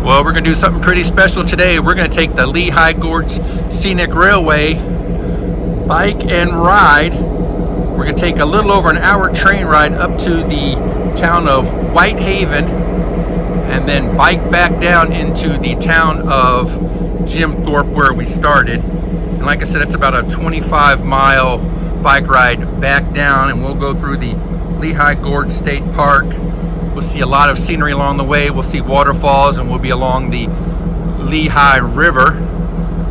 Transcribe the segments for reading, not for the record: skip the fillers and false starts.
Well, we're going to do something pretty special today. We're going to take the Lehigh Gorge Scenic Railway bike and ride. We're going to take a little over an hour train ride up to the town of Whitehaven and then bike back down into the town of Jim Thorpe where we started. And like I said, it's about a 25-mile bike ride back down, and we'll go through the Lehigh Gorge State Park. We'll see a lot of scenery along the way. We'll see waterfalls, and we'll be along the Lehigh River.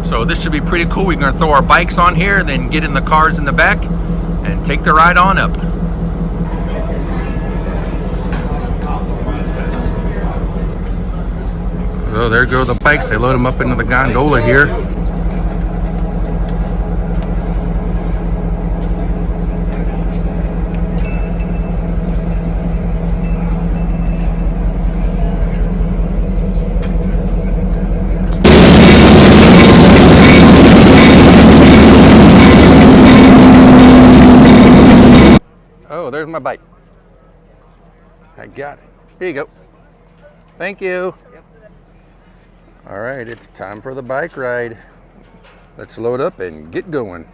So this should be pretty cool. We're going to throw our bikes on here, then get in the cars in the back and take the ride on up. So there go the bikes. They load them up into the gondola here. Oh, there's my bike. I got it. Here you go. Thank you. Yep. All right, it's time for the bike ride. Let's load up and get going.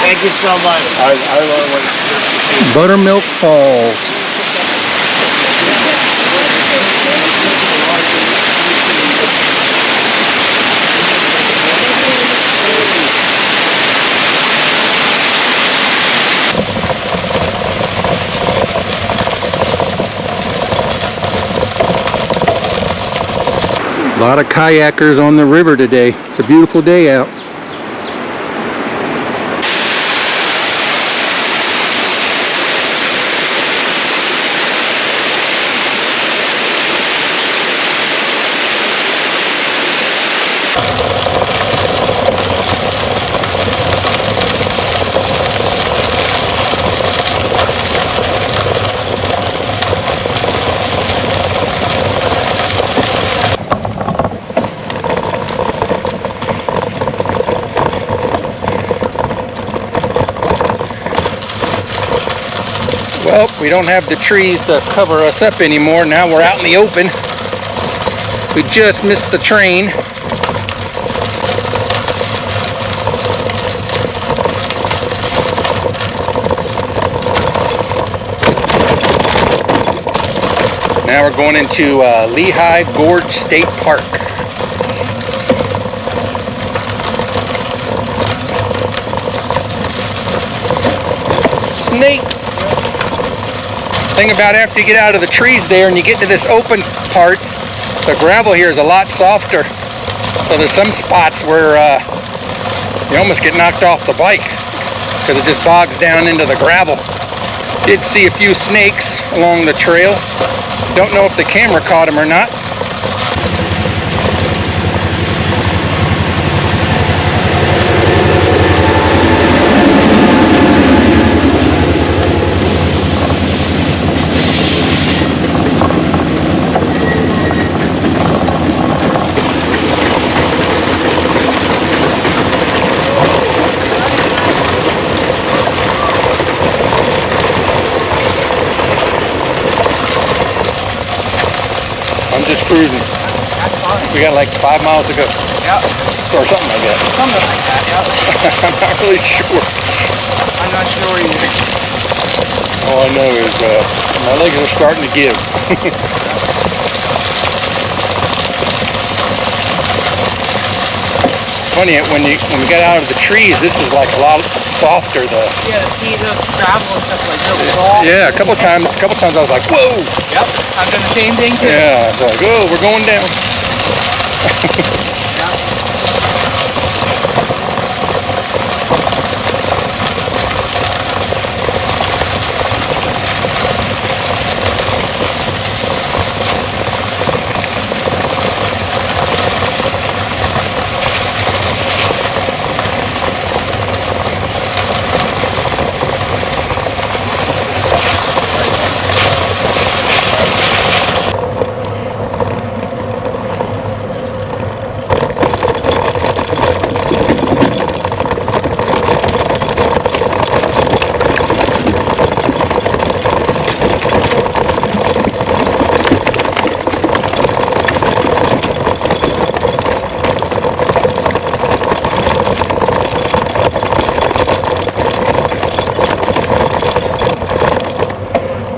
Thank you so much. I love what Buttermilk Falls. A lot of kayakers on the river today. It's a beautiful day out. Well, we don't have the trees to cover us up anymore. Now we're out in the open. We just missed the train. Now we're going into Lehigh Gorge State Park. Snake! Thing about after you get out of the trees there and you get to this open part, the gravel here is a lot softer. So there's some spots where You almost get knocked off the bike because it just bogs down into the gravel. Did see a few snakes along the trail. Don't know if the camera caught them or not. I'm just cruising. We got like 5 miles to go. Yeah. So, or something like that. Something like that, yeah. I'm not really sure. I'm not sure either. All I know is my legs are starting to give. It's funny, when we got out of the trees, this is like a lot softer. Yeah, see the gravel and stuff like that. Soft. Yeah, a couple times I was like, whoa! Yep, I've done the same thing too. Yeah, I was like, oh, we're going down.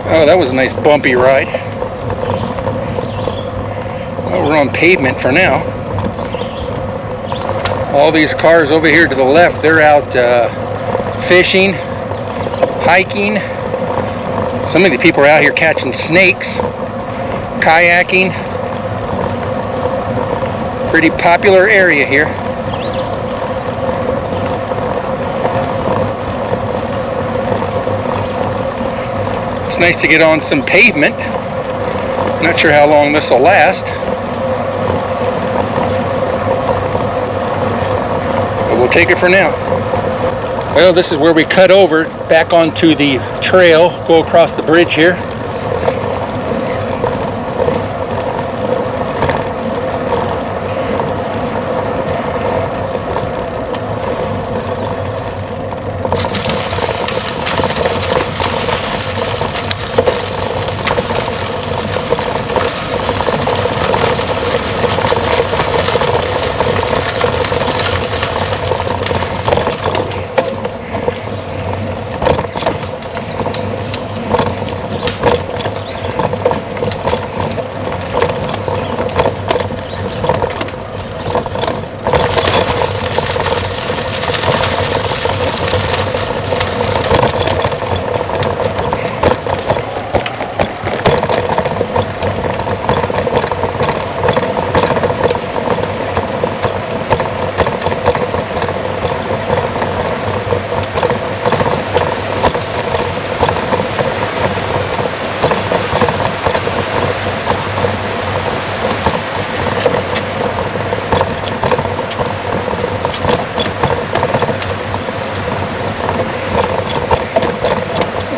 Oh, that was a nice bumpy ride. Well, we're on pavement for now. All these cars over here to the left, they're out fishing, hiking. Some of the people are out here catching snakes, kayaking. Pretty popular area here. It's nice to get on some pavement. Not sure how long this will last, but we'll take it for now. Well, this is where we cut over back onto the trail, go across the bridge here.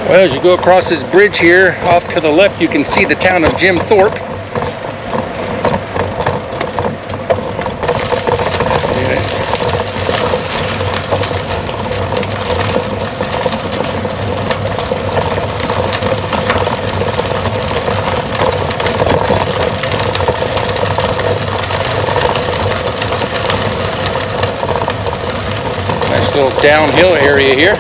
Well, as you go across this bridge here, off to the left, you can see the town of Jim Thorpe. Nice little downhill area here.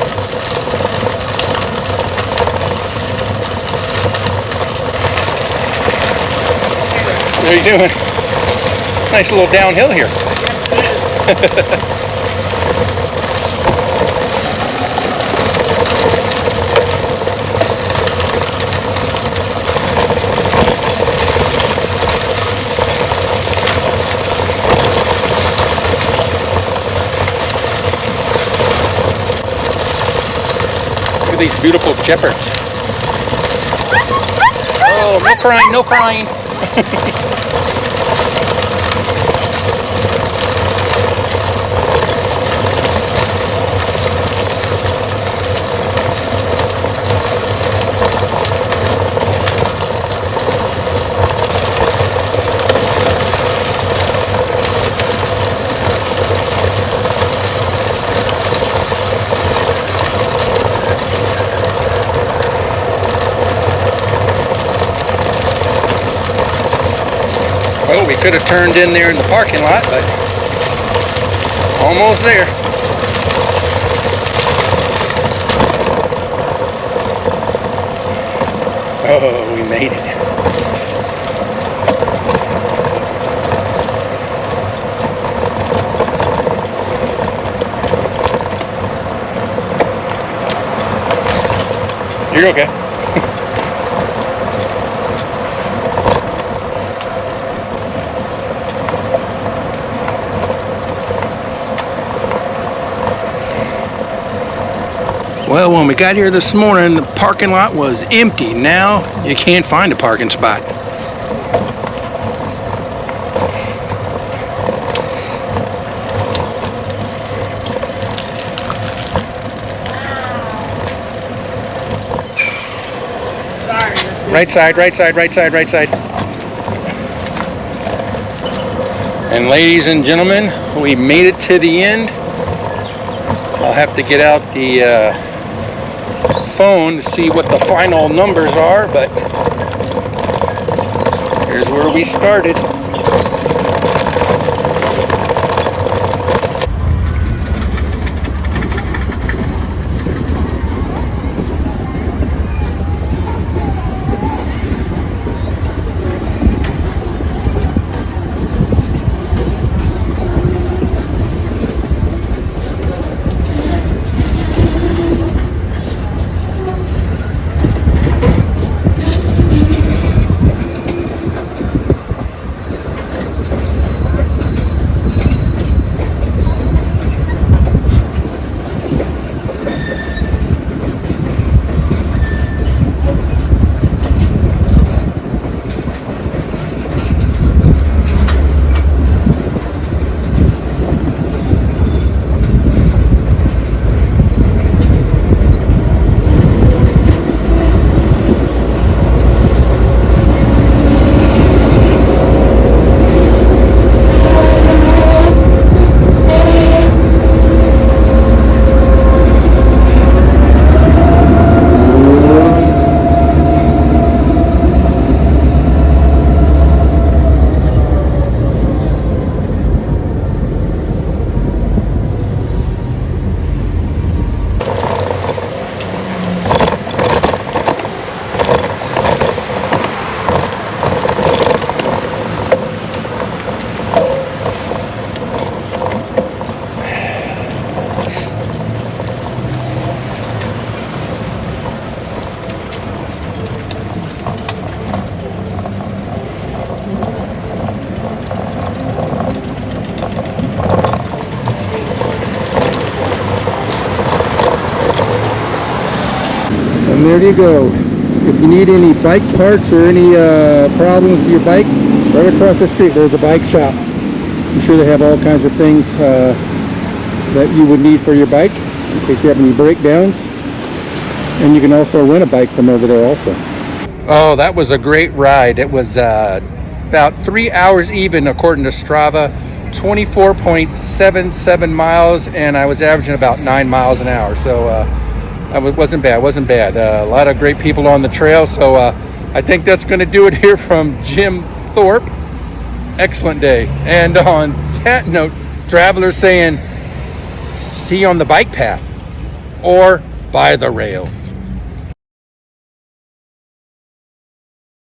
What are you doing? Nice little downhill here. at these beautiful shepherds. Oh, no crying, no crying. Well, we could have turned in there in the parking lot, but almost there. Oh, we made it. You're okay. Well, when we got here this morning, the parking lot was empty. Now you can't find a parking spot. Right side, right side, right side, right side. And ladies and gentlemen, we made it to the end. I'll have to get out the phone to see what the final numbers are, but here's where we started. And there you go. If you need any bike parts or any problems with your bike, right across the street there's a bike shop. I'm sure they have all kinds of things that you would need for your bike in case you have any breakdowns. And you can also rent a bike from over there also. Oh, that was a great ride. It was about 3 hours even according to Strava, 24.77 miles, and I was averaging about 9 miles an hour. So it wasn't bad. A lot of great people on the trail. So I think that's going to do it here from Jim Thorpe. Excellent day. And on that note, travelers saying, see you on the bike path or by the rails.